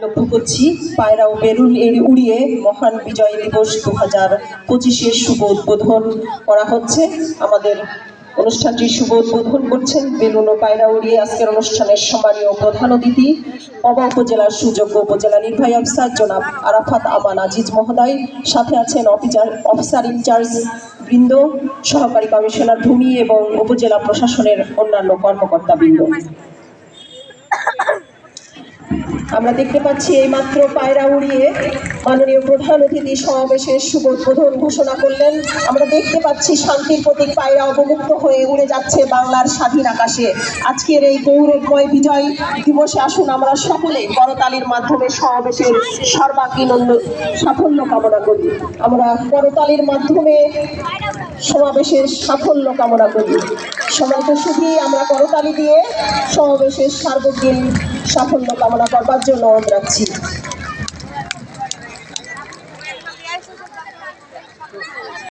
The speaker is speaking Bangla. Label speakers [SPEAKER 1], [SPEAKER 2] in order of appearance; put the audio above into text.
[SPEAKER 1] লক্ষ্য করছি পায়রা ও বেলুন উড়িয়ে মহান বিজয় দিবস 2025-এর শুভ উদ্বোধন করা হচ্ছে। আমাদের অনুষ্ঠানটির শুভ উদ্বোধন করছেন বেলুন ও পায়রা উড়িয়ে আজকের অনুষ্ঠানের সম্মানীয় প্রধান অতিথি পবা উপজেলার সুযোগ্য উপজেলা নির্বাহী অফিসার জনাব আরাফাত আমান আজিজ মহোদয়। সাথে আছেন অফিসার ইনচার্জ বৃন্দ, সহকারী কমিশনার ভূমি এবং উপজেলা প্রশাসনের অন্যান্য কর্মকর্তা বৃন্দ। আমরা দেখতে পাচ্ছি এইমাত্র পায়রা উড়িয়ে মাননীয় প্রধান অতিথি সমাবেশের শুভ উদ্বোধন ঘোষণা করলেন। আমরা দেখতে পাচ্ছি শান্তির প্রতীক পায়রা অবমুক্ত হয়ে উড়ে যাচ্ছে বাংলার স্বাধীন আকাশে। আজকের এই গৌরবময় বিজয় দিবসে আসুন আমরা সকলে করতালির মাধ্যমে সমাবেশের সর্বাঙ্গীন সাফল্য কামনা করি। আমরা করতালির মাধ্যমে সমাবেশের সাফল্য কামনা করি। সম্মানিত সুধী, আমরা করতালি দিয়ে সমাবেশের সার্বজনীন সাফল্য কামনা করবার জন্য অনুরোধ রাখছি।